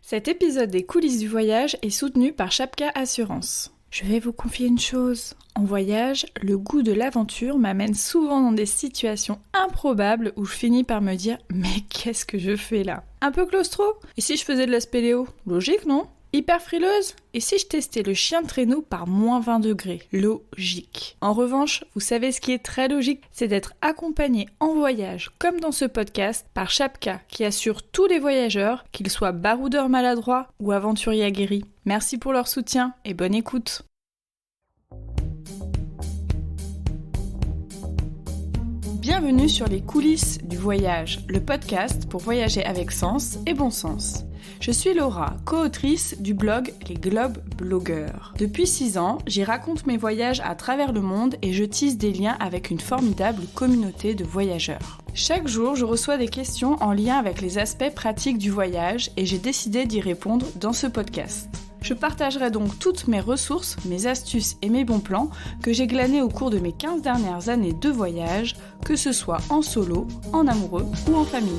Cet épisode des coulisses du voyage est soutenu par Chapka Assurance. Je vais vous confier une chose. En voyage, le goût de l'aventure m'amène souvent dans des situations improbables où je finis par me dire « Mais qu'est-ce que je fais là ?» Un peu claustro ? Et si je faisais de la spéléo ? Logique, non ? Hyper frileuse ? Et si je testais le chien de traîneau par moins 20 degrés ? Logique. En revanche, vous savez ce qui est très logique, c'est d'être accompagné en voyage, comme dans ce podcast, par Chapka, qui assure tous les voyageurs, qu'ils soient baroudeurs maladroits ou aventuriers aguerris. Merci pour leur soutien et bonne écoute. Bienvenue sur les coulisses du voyage, le podcast pour voyager avec sens et bon sens. Je suis Laura, co-autrice du blog Les Globe Blogueurs. Depuis 6 ans, j'y raconte mes voyages à travers le monde et je tisse des liens avec une formidable communauté de voyageurs. Chaque jour, je reçois des questions en lien avec les aspects pratiques du voyage et j'ai décidé d'y répondre dans ce podcast. Je partagerai donc toutes mes ressources, mes astuces et mes bons plans que j'ai glanés au cours de mes 15 dernières années de voyage, que ce soit en solo, en amoureux ou en famille.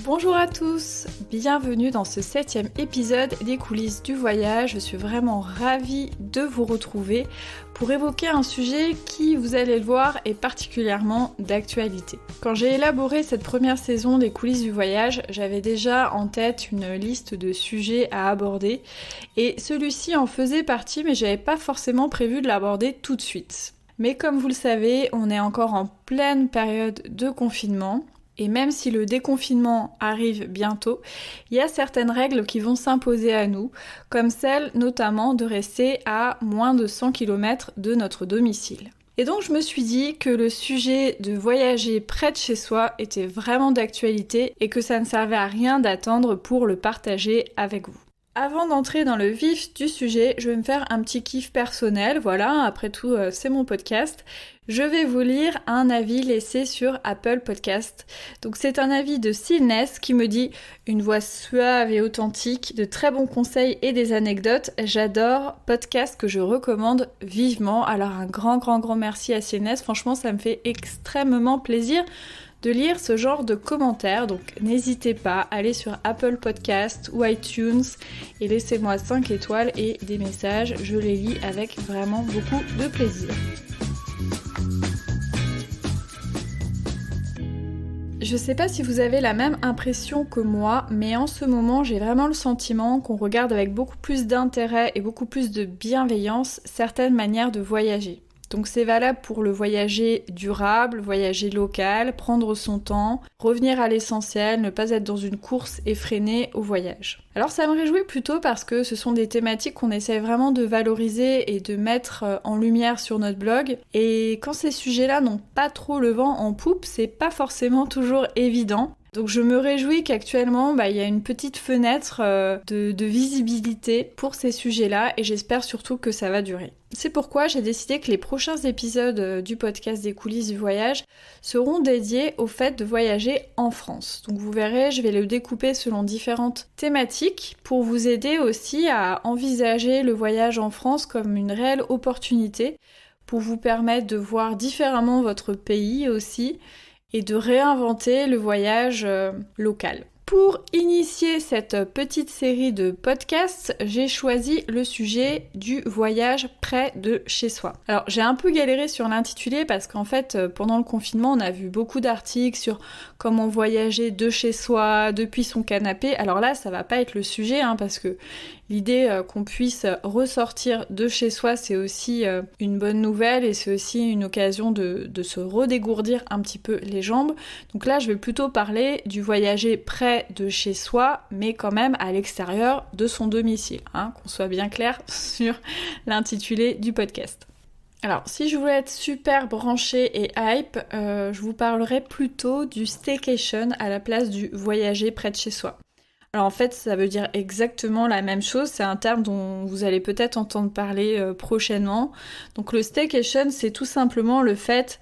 Bonjour à tous, bienvenue dans ce 7e épisode des coulisses du voyage. Je suis vraiment ravie de vous retrouver pour évoquer un sujet qui, vous allez le voir, est particulièrement d'actualité. Quand j'ai élaboré cette première saison des coulisses du voyage, j'avais déjà en tête une liste de sujets à aborder et celui-ci en faisait partie, mais j'avais pas forcément prévu de l'aborder tout de suite. Mais comme vous le savez, on est encore en pleine période de confinement. Et même si le déconfinement arrive bientôt, il y a certaines règles qui vont s'imposer à nous, comme celle notamment de rester à moins de 100 km de notre domicile. Et donc je me suis dit que le sujet de voyager près de chez soi était vraiment d'actualité et que ça ne servait à rien d'attendre pour le partager avec vous. Avant d'entrer dans le vif du sujet, je vais me faire un petit kiff personnel, voilà, après tout c'est mon podcast. Je vais vous lire un avis laissé sur Apple Podcast. Donc c'est un avis de Sylness qui me dit « Une voix suave et authentique, de très bons conseils et des anecdotes. J'adore, podcast que je recommande vivement. » Alors un grand merci à Sylness, franchement ça me fait extrêmement plaisir de lire ce genre de commentaires, donc n'hésitez pas, allez sur Apple Podcast ou iTunes et laissez-moi 5 étoiles et des messages, je les lis avec vraiment beaucoup de plaisir. Je sais pas si vous avez la même impression que moi, mais en ce moment j'ai vraiment le sentiment qu'on regarde avec beaucoup plus d'intérêt et beaucoup plus de bienveillance certaines manières de voyager. Donc c'est valable pour le voyager durable, voyager local, prendre son temps, revenir à l'essentiel, ne pas être dans une course effrénée au voyage. Alors ça me réjouit plutôt parce que ce sont des thématiques qu'on essaie vraiment de valoriser et de mettre en lumière sur notre blog. Et quand ces sujets-là n'ont pas trop le vent en poupe, c'est pas forcément toujours évident. Donc je me réjouis qu'actuellement, il y a une petite fenêtre de visibilité pour ces sujets-là et j'espère surtout que ça va durer. C'est pourquoi j'ai décidé que les prochains épisodes du podcast des coulisses du voyage seront dédiés au fait de voyager en France. Donc vous verrez, je vais le découper selon différentes thématiques pour vous aider aussi à envisager le voyage en France comme une réelle opportunité pour vous permettre de voir différemment votre pays aussi et de réinventer le voyage local. Pour initier cette petite série de podcasts, j'ai choisi le sujet du voyage près de chez soi. Alors j'ai un peu galéré sur l'intitulé parce qu'en fait pendant le confinement on a vu beaucoup d'articles sur comment voyager de chez soi, depuis son canapé. Alors là ça va pas être le sujet parce que l'idée qu'on puisse ressortir de chez soi c'est aussi une bonne nouvelle et c'est aussi une occasion de se redégourdir un petit peu les jambes. Donc là je vais plutôt parler du voyager près de chez soi, mais quand même à l'extérieur de son domicile, qu'on soit bien clair sur l'intitulé du podcast. Alors, si je voulais être super branchée et hype, je vous parlerai plutôt du staycation à la place du voyager près de chez soi. Alors en fait, ça veut dire exactement la même chose, c'est un terme dont vous allez peut-être entendre parler prochainement. Donc le staycation, c'est tout simplement le fait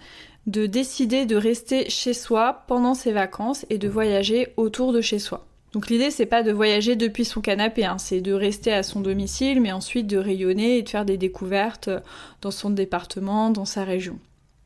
de décider de rester chez soi pendant ses vacances et de voyager autour de chez soi. Donc l'idée c'est pas de voyager depuis son canapé, c'est de rester à son domicile mais ensuite de rayonner et de faire des découvertes dans son département, dans sa région.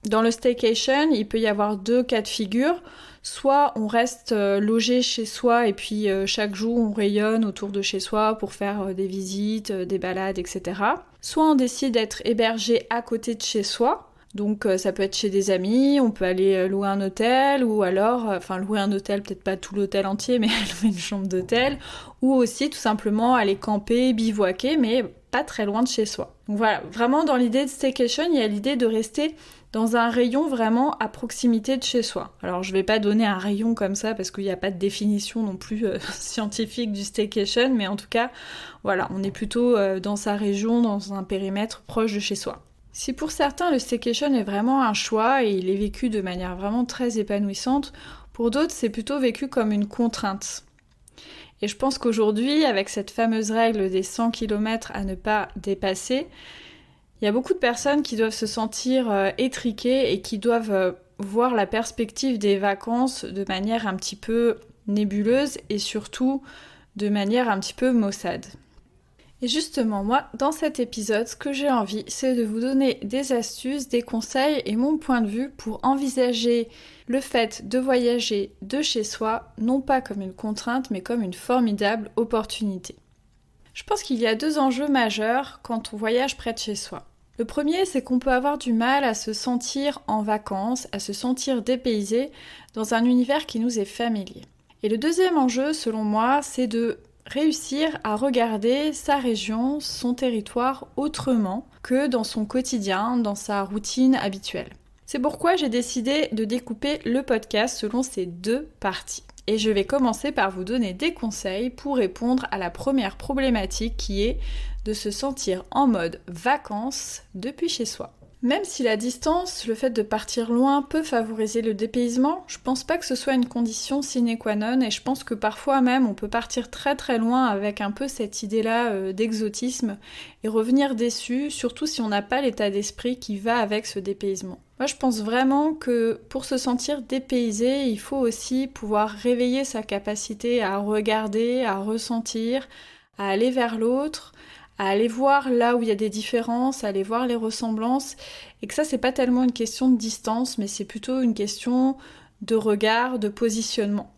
Dans le staycation, il peut y avoir 2 cas de figure. Soit on reste logé chez soi et puis chaque jour on rayonne autour de chez soi pour faire des visites, des balades, etc. Soit on décide d'être hébergé à côté de chez soi. Donc ça peut être chez des amis, on peut aller louer un hôtel ou alors, louer un hôtel, peut-être pas tout l'hôtel entier, mais louer une chambre d'hôtel. Ou aussi tout simplement aller camper, bivouaquer, mais pas très loin de chez soi. Donc voilà, vraiment dans l'idée de staycation, il y a l'idée de rester dans un rayon vraiment à proximité de chez soi. Alors je vais pas donner un rayon comme ça parce qu'il n'y a pas de définition non plus scientifique du staycation, mais en tout cas, voilà, on est plutôt dans sa région, dans un périmètre proche de chez soi. Si pour certains le staycation est vraiment un choix et il est vécu de manière vraiment très épanouissante, pour d'autres c'est plutôt vécu comme une contrainte. Et je pense qu'aujourd'hui, avec cette fameuse règle des 100 km à ne pas dépasser, il y a beaucoup de personnes qui doivent se sentir étriquées et qui doivent voir la perspective des vacances de manière un petit peu nébuleuse et surtout de manière un petit peu maussade. Et justement, moi, dans cet épisode, ce que j'ai envie, c'est de vous donner des astuces, des conseils et mon point de vue pour envisager le fait de voyager de chez soi, non pas comme une contrainte, mais comme une formidable opportunité. Je pense qu'il y a 2 enjeux majeurs quand on voyage près de chez soi. Le premier, c'est qu'on peut avoir du mal à se sentir en vacances, à se sentir dépaysé dans un univers qui nous est familier. Et le deuxième enjeu, selon moi, c'est de réussir à regarder sa région, son territoire autrement que dans son quotidien, dans sa routine habituelle. C'est pourquoi j'ai décidé de découper le podcast selon ces 2 parties. Et je vais commencer par vous donner des conseils pour répondre à la première problématique qui est de se sentir en mode vacances depuis chez soi. Même si la distance, le fait de partir loin peut favoriser le dépaysement, je pense pas que ce soit une condition sine qua non et je pense que parfois même on peut partir très très loin avec un peu cette idée-là d'exotisme et revenir déçu, surtout si on n'a pas l'état d'esprit qui va avec ce dépaysement. Moi je pense vraiment que pour se sentir dépaysé, il faut aussi pouvoir réveiller sa capacité à regarder, à ressentir, à aller vers l'autre, à aller voir là où il y a des différences, à aller voir les ressemblances, et que ça c'est pas tellement une question de distance, mais c'est plutôt une question de regard, de positionnement.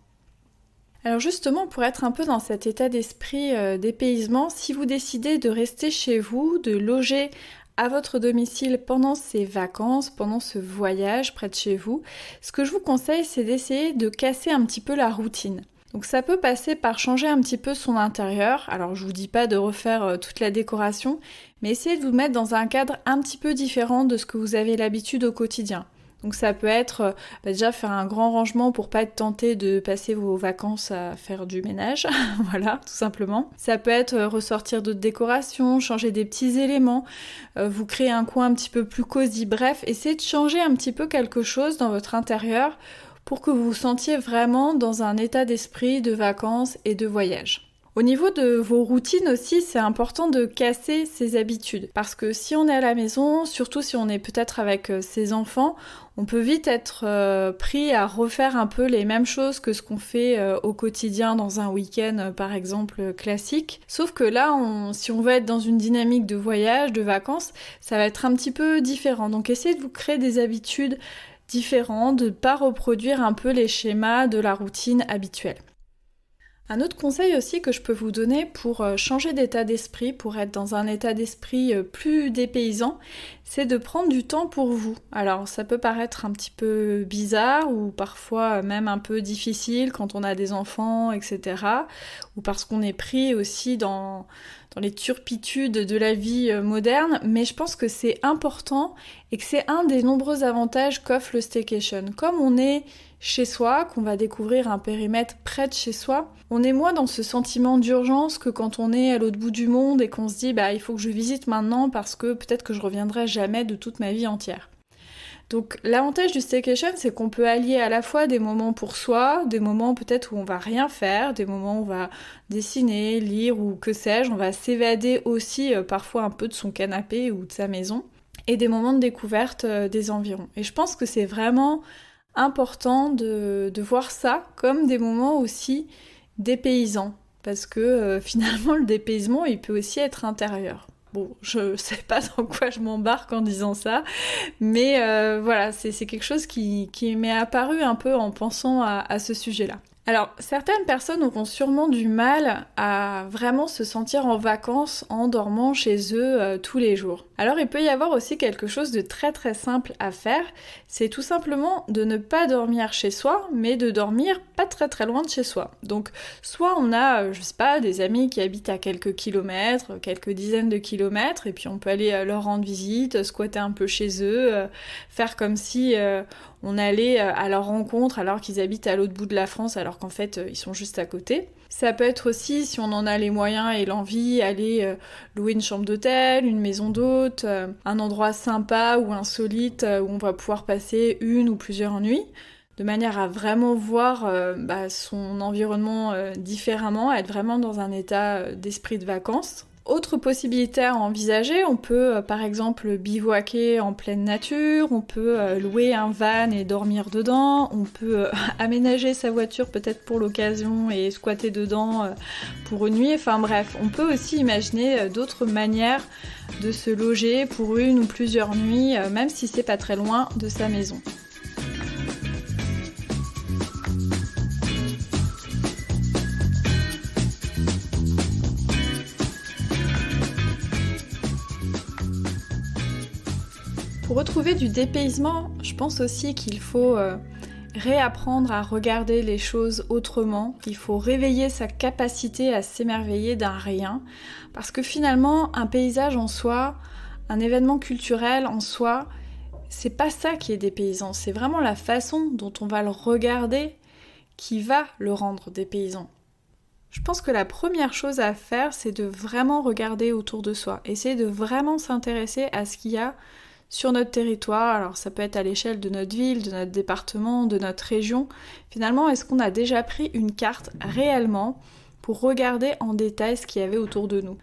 Alors justement, pour être un peu dans cet état d'esprit dépaysement, si vous décidez de rester chez vous, de loger à votre domicile pendant ces vacances, pendant ce voyage près de chez vous, ce que je vous conseille, c'est d'essayer de casser un petit peu la routine. Donc ça peut passer par changer un petit peu son intérieur. Alors je vous dis pas de refaire toute la décoration, mais essayez de vous mettre dans un cadre un petit peu différent de ce que vous avez l'habitude au quotidien. Donc ça peut être déjà faire un grand rangement pour pas être tenté de passer vos vacances à faire du ménage, voilà, tout simplement. Ça peut être ressortir d'autres décorations, changer des petits éléments, vous créer un coin un petit peu plus cosy, bref, essayez de changer un petit peu quelque chose dans votre intérieur pour que vous vous sentiez vraiment dans un état d'esprit de vacances et de voyage. Au niveau de vos routines aussi, c'est important de casser ses habitudes. Parce que si on est à la maison, surtout si on est peut-être avec ses enfants, on peut vite être pris à refaire un peu les mêmes choses que ce qu'on fait au quotidien dans un week-end, par exemple, classique. Sauf que là, si on veut être dans une dynamique de voyage, de vacances, ça va être un petit peu différent. Donc essayez de vous créer des habitudes différentes, de ne pas reproduire un peu les schémas de la routine habituelle. Un autre conseil aussi que je peux vous donner pour changer d'état d'esprit, pour être dans un état d'esprit plus dépaysant, c'est de prendre du temps pour vous. Alors ça peut paraître un petit peu bizarre ou parfois même un peu difficile quand on a des enfants, etc. Ou parce qu'on est pris aussi dans les turpitudes de la vie moderne, mais je pense que c'est important et que c'est un des nombreux avantages qu'offre le staycation. Comme on est chez soi, qu'on va découvrir un périmètre près de chez soi, on est moins dans ce sentiment d'urgence que quand on est à l'autre bout du monde et qu'on se dit il faut que je visite maintenant parce que peut-être que je reviendrai jamais de toute ma vie entière. Donc l'avantage du staycation, c'est qu'on peut allier à la fois des moments pour soi, des moments peut-être où on va rien faire, des moments où on va dessiner, lire ou que sais-je, on va s'évader aussi parfois un peu de son canapé ou de sa maison, et des moments de découverte des environs. Et je pense que c'est vraiment important de voir ça comme des moments aussi dépaysants, parce que finalement le dépaysement il peut aussi être intérieur. Bon, je sais pas dans quoi je m'embarque en disant ça, mais voilà, c'est quelque chose qui m'est apparu un peu en pensant à ce sujet-là. Alors, certaines personnes auront sûrement du mal à vraiment se sentir en vacances en dormant chez eux tous les jours. Alors, il peut y avoir aussi quelque chose de très très simple à faire, c'est tout simplement de ne pas dormir chez soi, mais de dormir pas très très loin de chez soi. Donc, soit on a, je sais pas, des amis qui habitent à quelques kilomètres, quelques dizaines de kilomètres, et puis on peut aller leur rendre visite, squatter un peu chez eux, faire comme si on allait à leur rencontre alors qu'ils habitent à l'autre bout de la France, alors qu'en fait ils sont juste à côté. Ça peut être aussi, si on en a les moyens et l'envie, aller louer une chambre d'hôtel, une maison d'hôte, un endroit sympa ou insolite où on va pouvoir passer une ou plusieurs nuits, de manière à vraiment voir son environnement différemment, être vraiment dans un état d'esprit de vacances. Autre possibilité à envisager, on peut par exemple bivouaquer en pleine nature, on peut louer un van et dormir dedans, on peut aménager sa voiture peut-être pour l'occasion et squatter dedans pour une nuit, enfin bref, on peut aussi imaginer d'autres manières de se loger pour une ou plusieurs nuits, même si c'est pas très loin de sa maison. Pour retrouver du dépaysement, je pense aussi qu'il faut réapprendre à regarder les choses autrement. Il faut réveiller sa capacité à s'émerveiller d'un rien. Parce que finalement, un paysage en soi, un événement culturel en soi, c'est pas ça qui est dépaysant. C'est vraiment la façon dont on va le regarder qui va le rendre dépaysant. Je pense que la première chose à faire, c'est de vraiment regarder autour de soi. Essayer de vraiment s'intéresser à ce qu'il y a sur notre territoire, alors ça peut être à l'échelle de notre ville, de notre département, de notre région. Finalement, est-ce qu'on a déjà pris une carte réellement pour regarder en détail ce qu'il y avait autour de nous ?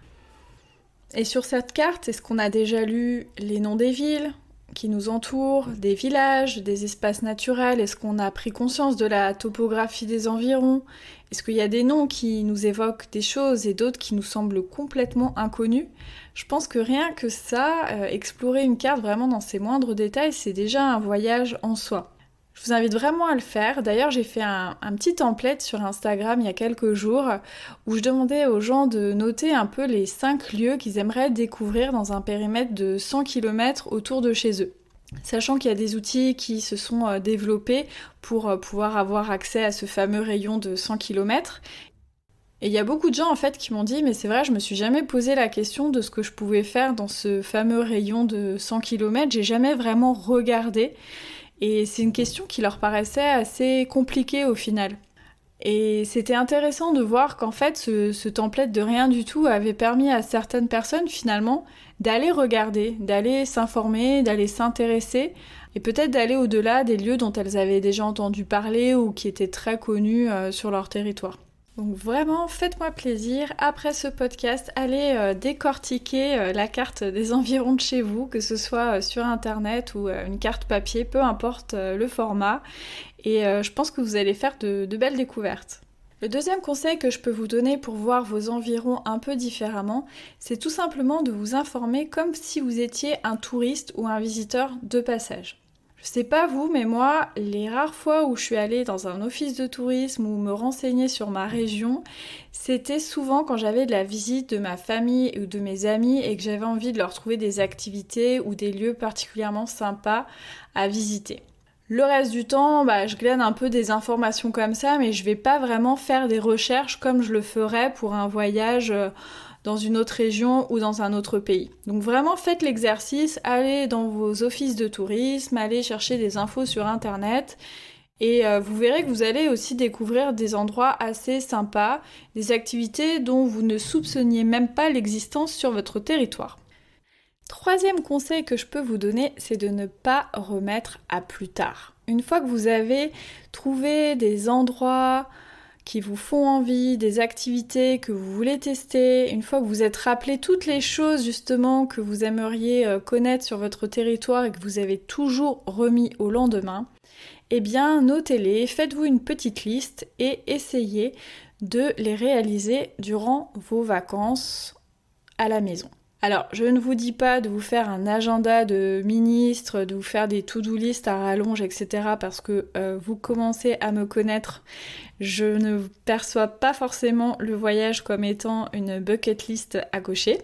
Et sur cette carte, est-ce qu'on a déjà lu les noms des villes qui nous entourent, des villages, des espaces naturels? Est-ce qu'on a pris conscience de la topographie des environs? Est-ce qu'il y a des noms qui nous évoquent des choses et d'autres qui nous semblent complètement inconnus? Je pense que rien que ça, explorer une carte vraiment dans ses moindres détails, c'est déjà un voyage en soi. Je vous invite vraiment à le faire. D'ailleurs, j'ai fait un petit template sur Instagram il y a quelques jours où je demandais aux gens de noter un peu les 5 lieux qu'ils aimeraient découvrir dans un périmètre de 100 km autour de chez eux. Sachant qu'il y a des outils qui se sont développés pour pouvoir avoir accès à ce fameux rayon de 100 km. Et il y a beaucoup de gens en fait qui m'ont dit mais c'est vrai, je me suis jamais posé la question de ce que je pouvais faire dans ce fameux rayon de 100 km, j'ai jamais vraiment regardé. Et c'est une question qui leur paraissait assez compliquée au final. Et c'était intéressant de voir qu'en fait, ce template de rien du tout avait permis à certaines personnes finalement d'aller regarder, d'aller s'informer, d'aller s'intéresser, et peut-être d'aller au-delà des lieux dont elles avaient déjà entendu parler ou qui étaient très connus sur leur territoire. Donc vraiment, faites-moi plaisir, après ce podcast, allez décortiquer la carte des environs de chez vous, que ce soit sur internet ou une carte papier, peu importe le format, et je pense que vous allez faire de belles découvertes. Le deuxième conseil que je peux vous donner pour voir vos environs un peu différemment, c'est tout simplement de vous informer comme si vous étiez un touriste ou un visiteur de passage. Je sais pas vous, mais moi, les rares fois où je suis allée dans un office de tourisme ou me renseigner sur ma région, c'était souvent quand j'avais de la visite de ma famille ou de mes amis et que j'avais envie de leur trouver des activités ou des lieux particulièrement sympas à visiter. Le reste du temps, je glane un peu des informations comme ça, mais je vais pas vraiment faire des recherches comme je le ferais pour un voyage dans une autre région ou dans un autre pays. Donc vraiment faites l'exercice, allez dans vos offices de tourisme, allez chercher des infos sur internet et vous verrez que vous allez aussi découvrir des endroits assez sympas, des activités dont vous ne soupçonniez même pas l'existence sur votre territoire. Troisième conseil que je peux vous donner, c'est de ne pas remettre à plus tard. Une fois que vous avez trouvé des endroits qui vous font envie, des activités que vous voulez tester, une fois que vous êtes rappelé toutes les choses justement que vous aimeriez connaître sur votre territoire et que vous avez toujours remis au lendemain, eh bien notez-les, faites-vous une petite liste et essayez de les réaliser durant vos vacances à la maison. Alors, je ne vous dis pas de vous faire un agenda de ministre, de vous faire des to-do list à rallonge, etc. parce que vous commencez à me connaître. Je ne perçois pas forcément le voyage comme étant une bucket list à cocher.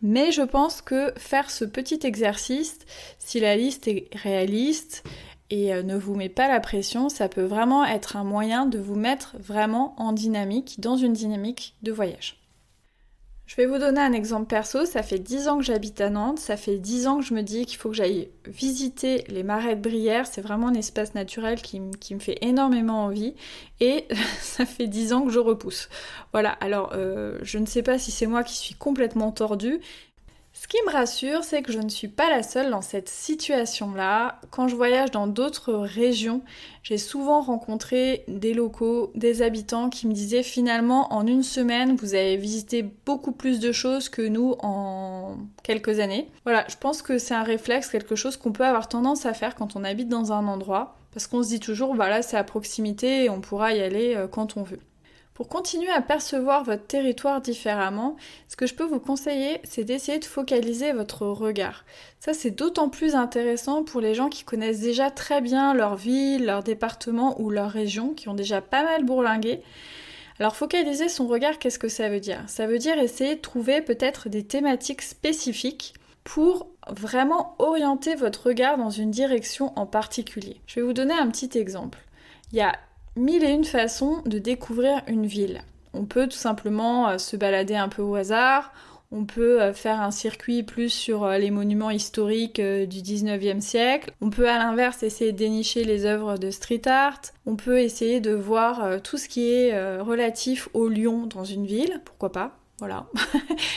Mais je pense que faire ce petit exercice, si la liste est réaliste et ne vous met pas la pression, ça peut vraiment être un moyen de vous mettre vraiment en dynamique, dans une dynamique de voyage. Je vais vous donner un exemple perso, ça fait 10 ans que j'habite à Nantes, ça fait 10 ans que je me dis qu'il faut que j'aille visiter les marais de Brière, c'est vraiment un espace naturel qui me fait énormément envie, et ça fait 10 ans que je repousse. Voilà, alors je ne sais pas si c'est moi qui suis complètement tordue. Ce qui me rassure, c'est que je ne suis pas la seule dans cette situation-là. Quand je voyage dans d'autres régions, j'ai souvent rencontré des locaux, des habitants qui me disaient finalement en une semaine, vous avez visité beaucoup plus de choses que nous en quelques années. Voilà, je pense que c'est un réflexe, quelque chose qu'on peut avoir tendance à faire quand on habite dans un endroit, parce qu'on se dit toujours, voilà, c'est à proximité et on pourra y aller quand on veut. Pour continuer à percevoir votre territoire différemment, ce que je peux vous conseiller, c'est d'essayer de focaliser votre regard. Ça, c'est d'autant plus intéressant pour les gens qui connaissent déjà très bien leur ville, leur département ou leur région, qui ont déjà pas mal bourlingué. Alors, focaliser son regard, qu'est-ce que ça veut dire ? Ça veut dire essayer de trouver peut-être des thématiques spécifiques pour vraiment orienter votre regard dans une direction en particulier. Je vais vous donner un petit exemple. Il y a 1001 façons de découvrir une ville. On peut tout simplement se balader un peu au hasard, on peut faire un circuit plus sur les monuments historiques du 19e siècle, on peut à l'inverse essayer de dénicher les œuvres de street art, on peut essayer de voir tout ce qui est relatif aux lions dans une ville, pourquoi pas. Voilà,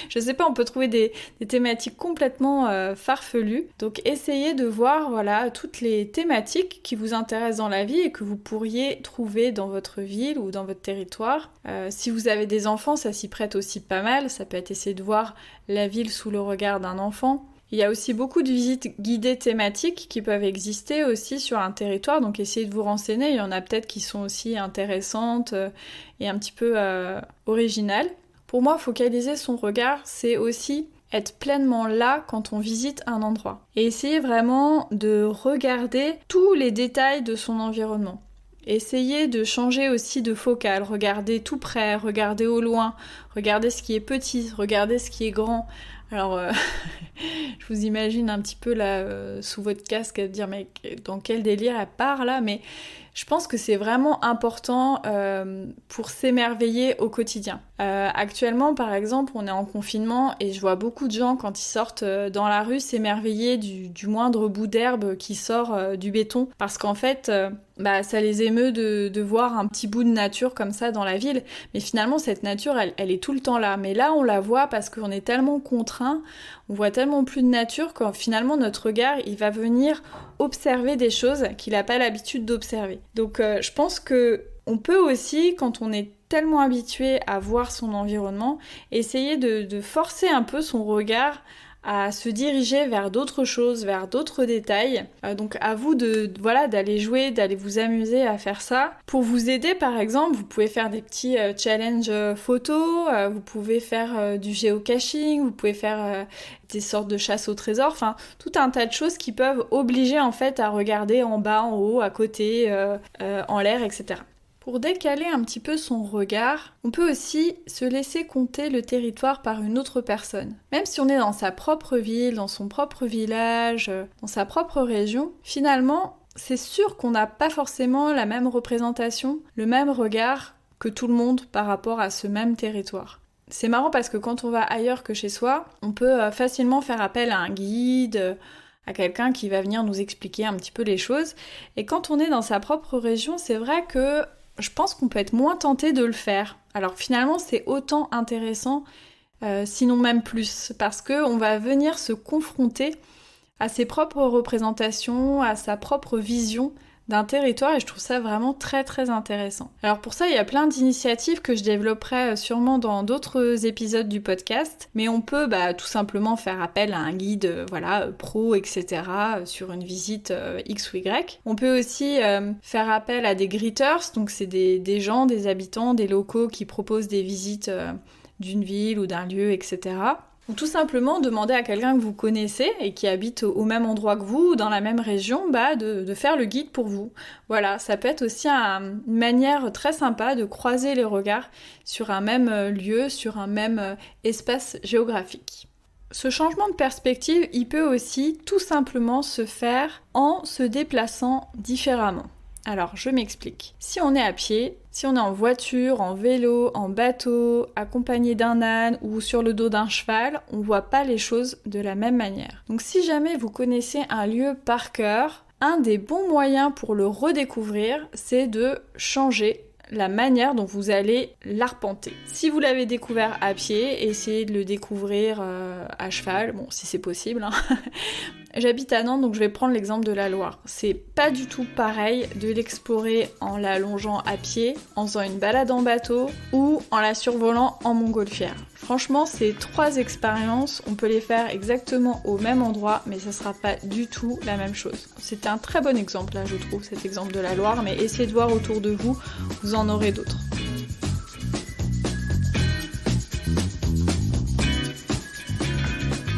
je sais pas, on peut trouver des thématiques complètement farfelues. Donc essayez de voir voilà, toutes les thématiques qui vous intéressent dans la vie et que vous pourriez trouver dans votre ville ou dans votre territoire. Si vous avez des enfants, ça s'y prête aussi pas mal. Ça peut être essayer de voir la ville sous le regard d'un enfant. Il y a aussi beaucoup de visites guidées thématiques qui peuvent exister aussi sur un territoire, donc essayez de vous renseigner. Il y en a peut-être qui sont aussi intéressantes et un petit peu originales. Pour moi, focaliser son regard, c'est aussi être pleinement là quand on visite un endroit. Et essayer vraiment de regarder tous les détails de son environnement. Essayez de changer aussi de focale, regarder tout près, regarder au loin, regarder ce qui est petit, regarder ce qui est grand. Alors, je vous imagine un petit peu là, sous votre casque, à dire mais dans quel délire elle part là, mais je pense que c'est vraiment important pour s'émerveiller au quotidien. Actuellement, par exemple, on est en confinement et je vois beaucoup de gens, quand ils sortent dans la rue, s'émerveiller du moindre bout d'herbe qui sort du béton. Parce qu'en fait, ça les émeut de voir un petit bout de nature comme ça dans la ville. Mais finalement, cette nature, elle est tout le temps là. Mais là, on la voit parce qu'on est tellement contraint, on voit tellement plus de nature que finalement, notre regard, il va venir observer des choses qu'il n'a pas l'habitude d'observer. Donc je pense que on peut aussi, quand on est tellement habitué à voir son environnement, essayer de forcer un peu son regard à se diriger vers d'autres choses, vers d'autres détails. Donc à vous d'aller jouer, d'aller vous amuser à faire ça. Pour vous aider, par exemple, vous pouvez faire des petits challenges photos, vous pouvez faire du géocaching, vous pouvez faire des sortes de chasse au trésor, enfin tout un tas de choses qui peuvent obliger en fait à regarder en bas, en haut, à côté, en l'air, etc. Pour décaler un petit peu son regard, on peut aussi se laisser compter le territoire par une autre personne. Même si on est dans sa propre ville, dans son propre village, dans sa propre région, finalement, c'est sûr qu'on n'a pas forcément la même représentation, le même regard que tout le monde par rapport à ce même territoire. C'est marrant parce que quand on va ailleurs que chez soi, on peut facilement faire appel à un guide, à quelqu'un qui va venir nous expliquer un petit peu les choses. Et quand on est dans sa propre région, c'est vrai que je pense qu'on peut être moins tenté de le faire. Alors finalement, c'est autant intéressant, sinon même plus, parce qu'on va venir se confronter à ses propres représentations, à sa propre vision d'un territoire, et je trouve ça vraiment très très intéressant. Alors pour ça, il y a plein d'initiatives que je développerai sûrement dans d'autres épisodes du podcast, mais on peut tout simplement faire appel à un guide pro, etc. sur une visite X ou Y. On peut aussi faire appel à des greeters, donc c'est des gens, des habitants, des locaux qui proposent des visites d'une ville ou d'un lieu, etc. Ou tout simplement demander à quelqu'un que vous connaissez et qui habite au même endroit que vous, ou dans la même région, de faire le guide pour vous. Voilà, ça peut être aussi une manière très sympa de croiser les regards sur un même lieu, sur un même espace géographique. Ce changement de perspective, il peut aussi tout simplement se faire en se déplaçant différemment. Alors, je m'explique. Si on est à pied, si on est en voiture, en vélo, en bateau, accompagné d'un âne ou sur le dos d'un cheval, on voit pas les choses de la même manière. Donc si jamais vous connaissez un lieu par cœur, un des bons moyens pour le redécouvrir, c'est de changer la manière dont vous allez l'arpenter. Si vous l'avez découvert à pied, essayez de le découvrir à cheval, bon si c'est possible. Hein. J'habite à Nantes, donc je vais prendre l'exemple de la Loire. C'est pas du tout pareil de l'explorer en la longeant à pied, en faisant une balade en bateau ou en la survolant en montgolfière. Franchement, ces 3 expériences, on peut les faire exactement au même endroit, mais ça sera pas du tout la même chose. C'était un très bon exemple, là, je trouve, cet exemple de la Loire, mais essayez de voir autour de vous, vous en aurez d'autres.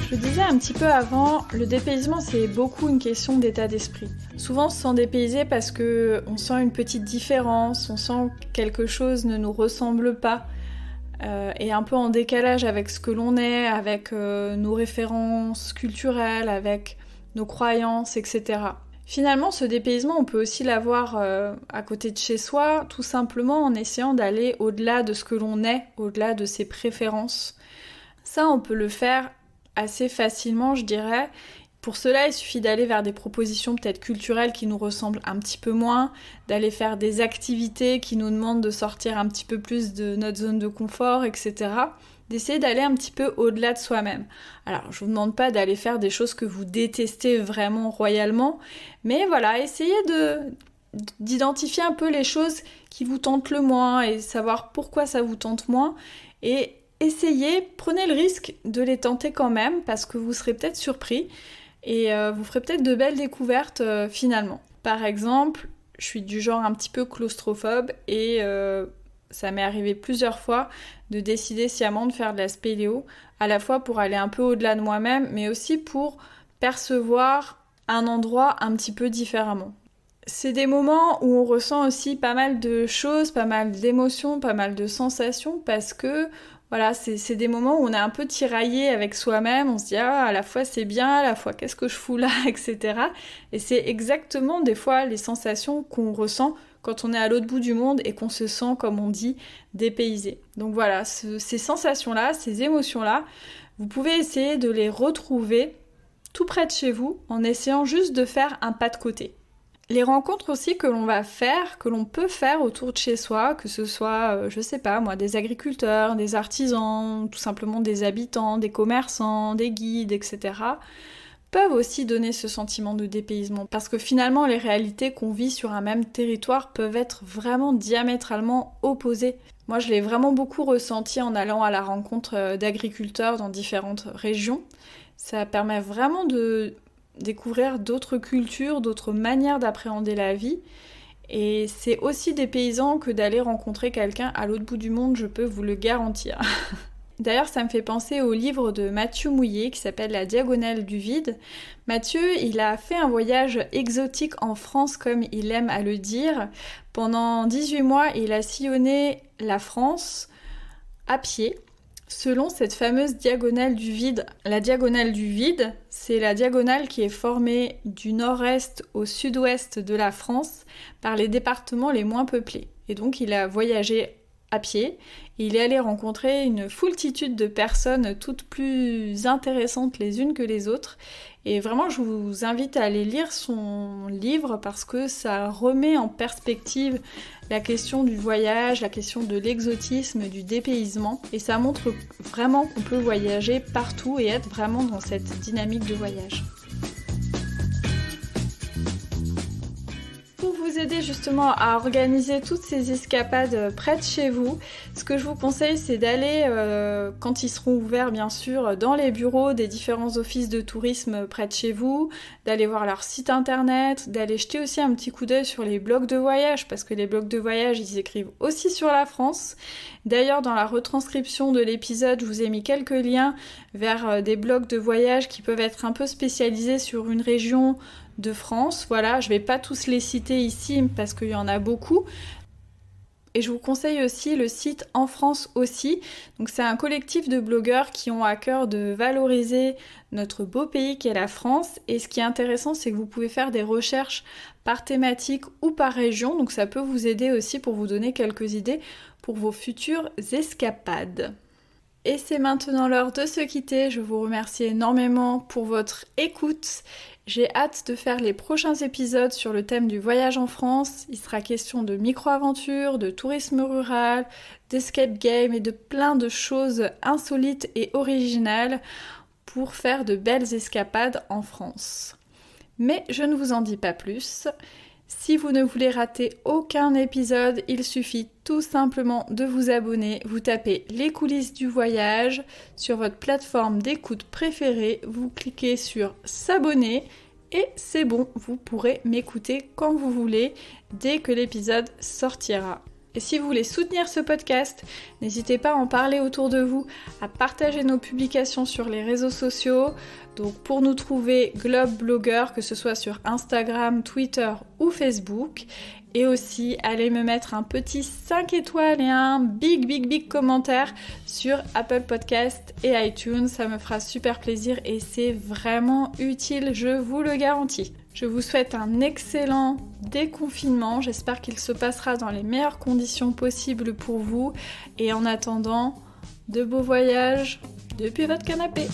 Je disais un petit peu avant, le dépaysement c'est beaucoup une question d'état d'esprit. Souvent on se sent dépaysé parce qu'on sent une petite différence, on sent que quelque chose ne nous ressemble pas, et un peu en décalage avec ce que l'on est, avec nos références culturelles, avec nos croyances, etc. Finalement, ce dépaysement, on peut aussi l'avoir à côté de chez soi, tout simplement en essayant d'aller au-delà de ce que l'on est, au-delà de ses préférences. Ça, on peut le faire assez facilement, je dirais. Pour cela, il suffit d'aller vers des propositions peut-être culturelles qui nous ressemblent un petit peu moins, d'aller faire des activités qui nous demandent de sortir un petit peu plus de notre zone de confort, etc. D'essayer d'aller un petit peu au-delà de soi-même. Alors, je vous demande pas d'aller faire des choses que vous détestez vraiment royalement, mais voilà, essayez d'identifier un peu les choses qui vous tentent le moins et savoir pourquoi ça vous tente moins, et essayez, prenez le risque de les tenter quand même, parce que vous serez peut-être surpris, et vous ferez peut-être de belles découvertes finalement. Par exemple, je suis du genre un petit peu claustrophobe, et ça m'est arrivé plusieurs fois de décider sciemment de faire de la spéléo, à la fois pour aller un peu au-delà de moi-même, mais aussi pour percevoir un endroit un petit peu différemment. C'est des moments où on ressent aussi pas mal de choses, pas mal d'émotions, pas mal de sensations, parce que voilà, c'est des moments où on est un peu tiraillé avec soi-même, on se dit à la fois c'est bien, à la fois qu'est-ce que je fous là, etc. Et c'est exactement des fois les sensations qu'on ressent quand on est à l'autre bout du monde et qu'on se sent, comme on dit, dépaysé. Donc voilà, ces sensations-là, ces émotions-là, vous pouvez essayer de les retrouver tout près de chez vous en essayant juste de faire un pas de côté. Les rencontres aussi que l'on va faire, que l'on peut faire autour de chez soi, que ce soit, je sais pas moi, des agriculteurs, des artisans, tout simplement des habitants, des commerçants, des guides, etc., peuvent aussi donner ce sentiment de dépaysement. Parce que finalement, les réalités qu'on vit sur un même territoire peuvent être vraiment diamétralement opposées. Moi, je l'ai vraiment beaucoup ressenti en allant à la rencontre d'agriculteurs dans différentes régions. Ça permet vraiment de découvrir d'autres cultures, d'autres manières d'appréhender la vie. Et c'est aussi dépaysant que d'aller rencontrer quelqu'un à l'autre bout du monde, je peux vous le garantir. D'ailleurs, ça me fait penser au livre de Mathieu Mouillet qui s'appelle La Diagonale du Vide. Mathieu, il a fait un voyage exotique en France, comme il aime à le dire. Pendant 18 mois, il a sillonné la France à pied, selon cette fameuse diagonale du vide. La diagonale du vide, c'est la diagonale qui est formée du nord-est au sud-ouest de la France par les départements les moins peuplés. Et donc il a voyagé à pied, et il est allé rencontrer une foultitude de personnes toutes plus intéressantes les unes que les autres. Et vraiment, je vous invite à aller lire son livre parce que ça remet en perspective la question du voyage, la question de l'exotisme, du dépaysement. Et ça montre vraiment qu'on peut voyager partout et être vraiment dans cette dynamique de voyage. Pour vous aider justement à organiser toutes ces escapades près de chez vous, ce que je vous conseille, c'est d'aller, quand ils seront ouverts bien sûr, dans les bureaux des différents offices de tourisme près de chez vous, d'aller voir leur site internet, d'aller jeter aussi un petit coup d'œil sur les blogs de voyage, parce que les blogs de voyage, ils écrivent aussi sur la France. D'ailleurs, dans la retranscription de l'épisode, je vous ai mis quelques liens vers des blogs de voyage qui peuvent être un peu spécialisés sur une région de France. Voilà, je vais pas tous les citer ici parce qu'il y en a beaucoup. Et je vous conseille aussi le site En France aussi. Donc c'est un collectif de blogueurs qui ont à cœur de valoriser notre beau pays qu'est la France. Et ce qui est intéressant, c'est que vous pouvez faire des recherches par thématique ou par région. Donc ça peut vous aider aussi pour vous donner quelques idées pour vos futures escapades. Et c'est maintenant l'heure de se quitter. Je vous remercie énormément pour votre écoute. J'ai hâte de faire les prochains épisodes sur le thème du voyage en France. Il sera question de micro-aventures, de tourisme rural, d'escape game et de plein de choses insolites et originales pour faire de belles escapades en France. Mais je ne vous en dis pas plus. Si vous ne voulez rater aucun épisode, il suffit tout simplement de vous abonner. Vous tapez les coulisses du voyage sur votre plateforme d'écoute préférée. Vous cliquez sur s'abonner et c'est bon, vous pourrez m'écouter quand vous voulez dès que l'épisode sortira. Et si vous voulez soutenir ce podcast, n'hésitez pas à en parler autour de vous, à partager nos publications sur les réseaux sociaux. Donc pour nous trouver Globe Blogger, que ce soit sur Instagram, Twitter ou Facebook. Et aussi, allez me mettre un petit 5 étoiles et un big commentaire sur Apple Podcast et iTunes. Ça me fera super plaisir et c'est vraiment utile, je vous le garantis. Je vous souhaite un excellent déconfinement. J'espère qu'il se passera dans les meilleures conditions possibles pour vous. Et en attendant, de beaux voyages depuis votre canapé.